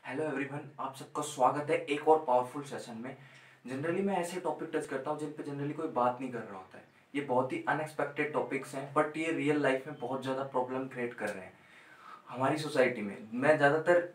Hello everyone, आप सबका स्वागत है एक और पावरफुल सेशन में। जनरली मैं ऐसे टॉपिक टच करता हूँ जिन पे जनरली कोई बात नहीं कर रहा होता है। ये बहुत ही अनएक्सपेक्टेड टॉपिक्स हैं, बट ये रियल लाइफ में बहुत ज़्यादा प्रॉब्लम क्रिएट कर रहे हैं हमारी सोसाइटी में। मैं ज़्यादातर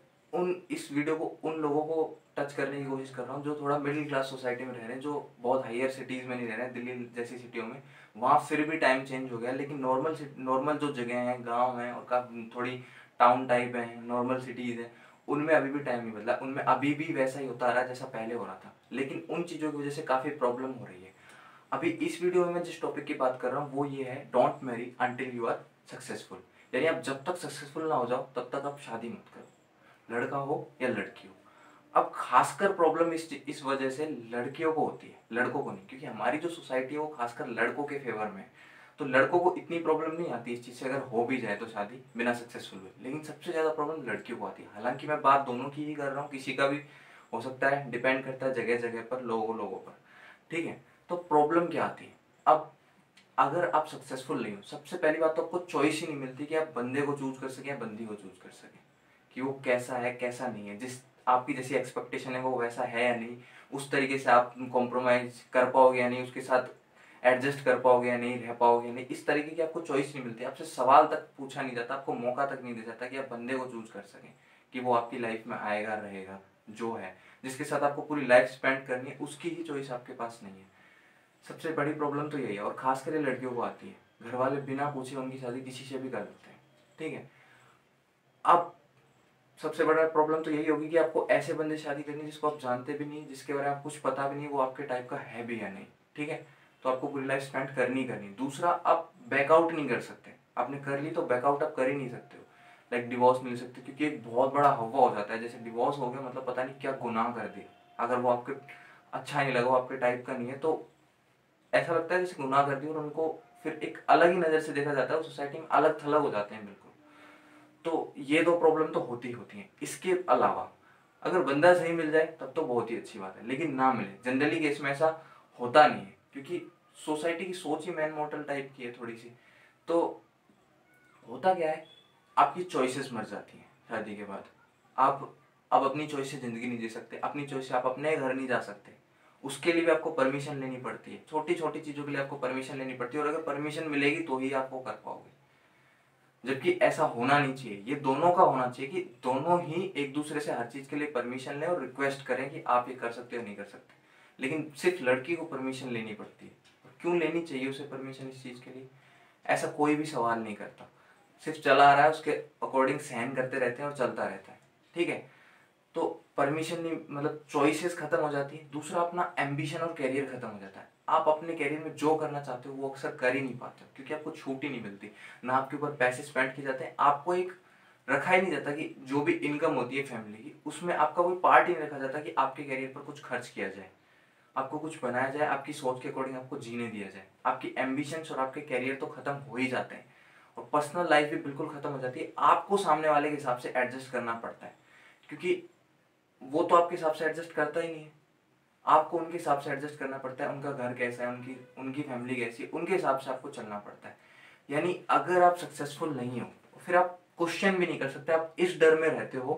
इस वीडियो को उन लोगों को टच करने की कोशिश कर रहा हूँ जो थोड़ा मिडिल क्लास सोसाइटी में रह रहे हैं, जो बहुत हायर सिटीज़ में नहीं रह रहे हैं। दिल्ली जैसी सिटियों में वहाँ फिर भी टाइम चेंज हो गया, लेकिन नॉर्मल जो जगह हैं, गाँव हैं और काफ़ी थोड़ी टाउन टाइप हैं, नॉर्मल सिटीज़ हैं, उनमें अभी भी टाइम नहीं बदला। उनमें अभी भी वैसा ही होता आ रहा है जैसा पहले हो रहा था, लेकिन उन चीज़ों की वजह से काफ़ी प्रॉब्लम हो रही है। अभी इस वीडियो में मैं जिस टॉपिक की बात कर रहा हूँ वो ये है, don't marry until you are successful. यानी आप जब तक सक्सेसफुल ना हो जाओ तब तक आप शादी मत करो, लड़का हो या लड़की हो। अब खासकर प्रॉब्लम इस वजह से लड़कियों को होती है, लड़कों को नहीं, क्योंकि हमारी जो सोसाइटी है वो खासकर लड़कों के फेवर में है। तो लड़कों को इतनी प्रॉब्लम नहीं आती इस चीज़ से, अगर हो भी जाए तो शादी बिना सक्सेसफुल हुए। लेकिन सबसे ज़्यादा प्रॉब्लम लड़कियों को आती है। हालांकि मैं बात दोनों की ही कर रहा हूँ, किसी का भी हो सकता है, डिपेंड करता है जगह जगह पर, लोगों लोगों पर। ठीक है, तो प्रॉब्लम क्या आती है अब? अगर आप सक्सेसफुल नहीं हो, सबसे पहली बात तो आपको चॉइस ही नहीं मिलती कि आप बंदे को चूज कर सकें या बंदी को चूज कर सकें, कि वो कैसा है कैसा नहीं है, जिस आपकी जैसी एक्सपेक्टेशन है वो वैसा है या नहीं, उस तरीके से आप कॉम्प्रोमाइज कर पाओगे या नहीं, उसके साथ एडजस्ट कर पाओगे या नहीं, रह पाओगे या नहीं। इस तरीके की आपको चॉइस नहीं मिलती, आपसे सवाल तक पूछा नहीं जाता, आपको मौका तक नहीं दिया जाता कि आप बंदे को चूज कर सकें कि वो आपकी लाइफ में आएगा रहेगा, जो है, जिसके साथ आपको पूरी लाइफ स्पेंड करनी है, उसकी ही चॉइस आपके पास नहीं है। सबसे बड़ी प्रॉब्लम तो यही है, और खास कर लड़कियों को आती है। घर वाले बिना पूछे उनकी शादी किसी से भी कर देते हैं। ठीक है, अब सबसे बड़ा प्रॉब्लम तो यही होगी कि आपको ऐसे बंदे से शादी करनी है जिसको आप जानते भी नहीं, जिसके बारे में आपको कुछ पता भी नहीं वो आपके टाइप का है भी या नहीं। ठीक है, तो आपको पूरी लाइफ स्पेंड करनी करनी। दूसरा, आप बैकआउट नहीं कर सकते। आपने कर ली तो बैकआउट आप कर ही नहीं सकते हो। लाइक डिवोर्स मिल सकते, क्योंकि एक बहुत बड़ा हवा हो जाता है, जैसे डिवोर्स हो गया मतलब पता नहीं क्या गुनाह कर दिया। अगर वो आपके अच्छा नहीं लगा, वो आपके टाइप का नहीं है, तो ऐसा लगता है जैसे गुनाह कर दिया, और उनको फिर एक अलग ही नज़र से देखा जाता है, सोसाइटी में अलग थलग हो जाते हैं बिल्कुल। तो ये दो प्रॉब्लम तो होती ही होती हैं। इसके अलावा अगर बंदा सही मिल जाए तब तो बहुत ही अच्छी बात है, लेकिन ना मिले, जनरली केस में ऐसा होता नहीं है, क्योंकि सोसाइटी की सोच ही मैन मॉडल टाइप की है थोड़ी सी। तो होता क्या है, आपकी चॉइसेस मर जाती हैं शादी के बाद। आप अब अपनी चॉइस से ज़िंदगी नहीं जी सकते, अपनी चॉइस से आप अपने घर नहीं जा सकते। उसके लिए भी आपको परमिशन लेनी पड़ती है, छोटी छोटी चीज़ों के लिए आपको परमिशन लेनी पड़ती है, और अगर परमिशन मिलेगी तो ही आप वो कर पाओगे। जबकि ऐसा होना नहीं चाहिए, ये दोनों का होना चाहिए कि दोनों ही एक दूसरे से हर चीज़ के लिए परमिशन लें और रिक्वेस्ट करें कि आप ये कर सकते हो नहीं कर सकते। लेकिन सिर्फ लड़की को परमिशन लेनी पड़ती है। और क्यों लेनी चाहिए उसे परमिशन इस चीज़ के लिए? ऐसा कोई भी सवाल नहीं करता। सिर्फ चला आ रहा है, उसके अकॉर्डिंग सहन करते रहते हैं और चलता रहता है। ठीक है, तो परमिशन नहीं, मतलब चॉइसेस खत्म हो जाती है। दूसरा, अपना एम्बिशन और कैरियर खत्म हो जाता है। आप अपने कैरियर में जो करना चाहते हो वो अक्सर कर ही नहीं पाते हो, क्योंकि आपको छूट ही नहीं मिलती। ना आपके ऊपर पैसे स्पेंड किए जाते हैं, आपको एक रखा ही नहीं जाता कि जो भी इनकम होती है फैमिली की, उसमें आपका कोई पार्ट ही नहीं रखा जाता कि आपके कैरियर पर कुछ खर्च किया जाए, आपको कुछ बनाया जाए, आपकी सोच के अकॉर्डिंग आपको जीने दिया जाए। आपकी एम्बिशंस और आपके कैरियर तो खत्म हो ही जाते हैं, और पर्सनल लाइफ भी बिल्कुल खत्म हो जाती है। आपको सामने वाले के हिसाब से एडजस्ट करना पड़ता है, क्योंकि वो तो आपके हिसाब से एडजस्ट करता ही नहीं है। आपको उनके हिसाब से एडजस्ट करना पड़ता है। उनका घर कैसा है, उनकी उनकी फैमिली कैसी है, उनके हिसाब से आपको चलना पड़ता है। यानी अगर आप सक्सेसफुल नहीं हो फिर आप क्वेश्चन भी नहीं कर सकते। आप इस डर में रहते हो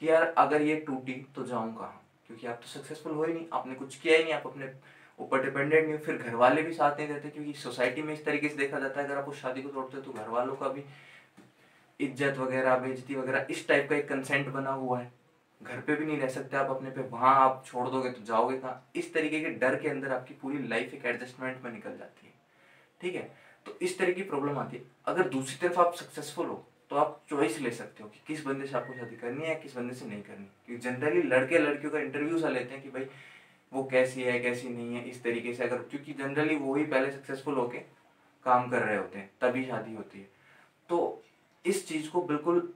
कि यार अगर ये टूटी तो जाऊं कहाँ, क्योंकि आप तो सक्सेसफुल हो ही नहीं, आपने कुछ किया ही नहीं, आप अपने ऊपर डिपेंडेंट नहीं हो। फिर घर वाले भी साथ नहीं देते, क्योंकि सोसाइटी में इस तरीके से देखा जाता है अगर आप उस शादी को तोड़ते हो तो घर वालों का भी इज्जत वगैरह, बेइज्जती वगैरह, इस टाइप का एक कंसेंट बना हुआ है। घर पे भी नहीं रह सकते आप अपने पे, वहां आप छोड़ दोगे तो जाओगे कहाँ? इस तरीके के डर के अंदर आपकी पूरी लाइफ एक एडजस्टमेंट में निकल जाती है। ठीक है, तो इस तरह की प्रॉब्लम आती है। अगर दूसरी तरफ आप सक्सेसफुल हो तो आप चॉइस ले सकते हो कि किस बंदे से आपको शादी करनी है, किस बंदे से नहीं करनी। क्योंकि जनरली लड़के लड़कियों का इंटरव्यू सा लेते हैं कि भाई वो कैसी है कैसी नहीं है, इस तरीके से। अगर क्योंकि जनरली वो ही पहले सक्सेसफुल होके काम कर रहे होते हैं, तभी शादी होती है। तो इस चीज को बिल्कुल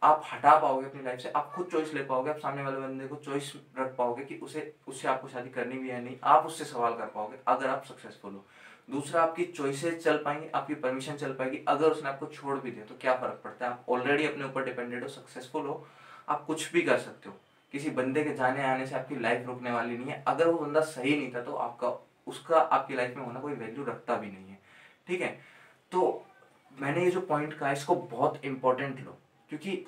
आप हटा पाओगे अपनी लाइफ से। आप खुद चॉइस ले पाओगे, आप सामने वाले बंदे को चॉइस रख पाओगे कि उसे उससे आपको शादी करनी भी है नहीं, आप उससे सवाल कर पाओगे अगर आप सक्सेसफुल हो। दूसरा, आपकी चॉइसेस चल पाएंगी, आपकी परमिशन चल पाएगी। अगर उसने आपको छोड़ भी दिया तो क्या फर्क पड़ता है? आप ऑलरेडी अपने ऊपर डिपेंडेंट हो, सक्सेसफुल हो, आप कुछ भी कर सकते हो। किसी बंदे के जाने आने से आपकी लाइफ रुकने वाली नहीं है। अगर वो बंदा सही नहीं था तो आपका उसका आपकी लाइफ में होना कोई वैल्यू रखता भी नहीं है। ठीक है, तो मैंने ये जो पॉइंट कहा इसको बहुत इंपॉर्टेंट लो, क्योंकि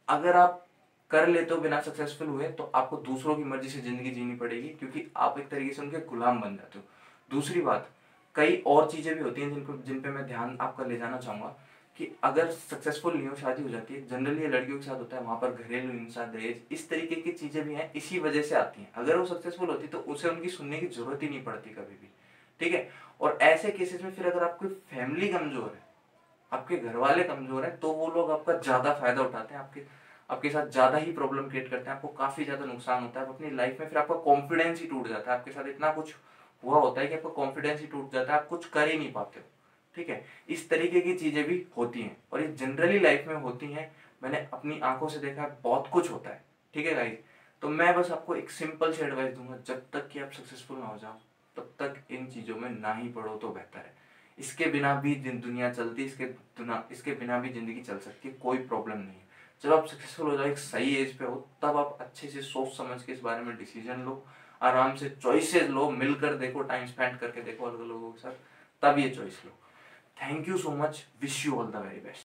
अगर आप कर लेते हो बिना सक्सेसफुल हुए तो आपको दूसरों की मर्जी से ज़िंदगी जीनी पड़ेगी, क्योंकि आप एक तरीके से उनके गुलाम बन जाते हो। दूसरी बात, कई और चीज़ें भी होती हैं जिन पे मैं ध्यान आपका ले जाना चाहूँगा कि अगर सक्सेसफुल नहीं हो, शादी हो जाती है, जनरली ये लड़कियों के साथ होता है, वहाँ पर घरेलू हिंसा, दहेज, इस तरीके की चीज़ें भी हैं, इसी वजह से आती हैं। अगर वो सक्सेसफुल होती तो उसे उनकी सुनने की ज़रूरत ही नहीं पड़ती कभी भी, ठीक है। और ऐसे केसेस में फिर अगर आपकी फैमिली कमज़ोर है, आपके घर वाले कमजोर हैं, तो वो लोग आपका ज्यादा फायदा उठाते हैं, आपके आपके साथ ज्यादा ही प्रॉब्लम क्रिएट करते हैं, आपको काफी ज्यादा नुकसान होता है अपनी लाइफ में, फिर आपका कॉन्फिडेंस ही टूट जाता है, आपके साथ इतना कुछ हुआ होता है कि आपका कॉन्फिडेंस ही टूट जाता है, आप कुछ कर ही नहीं पाते हो, ठीक है। इस तरीके की चीजें भी होती हैं और ये जनरली लाइफ में होती हैं, मैंने अपनी आंखों से देखा है, बहुत कुछ होता है, ठीक है गाइस। तो मैं बस आपको एक सिंपल सी एडवाइस दूंगा, जब तक कि आप सक्सेसफुल ना हो जाओ तब तक इन चीजों में ना ही पढ़ो तो बेहतर है। इसके बिना भी दुनिया चलती, इसके बिना भी जिंदगी चल सकती है, कोई प्रॉब्लम नहीं है। जब आप सक्सेसफुल हो जाओ, एक सही एज पे हो, तब आप अच्छे से सोच समझ के इस बारे में डिसीजन लो, आराम से चॉइसेस लो, मिलकर देखो, टाइम स्पेंड करके देखो अलग लोगों के साथ, तब ये choice low. Thank you so much, wish you all the very best.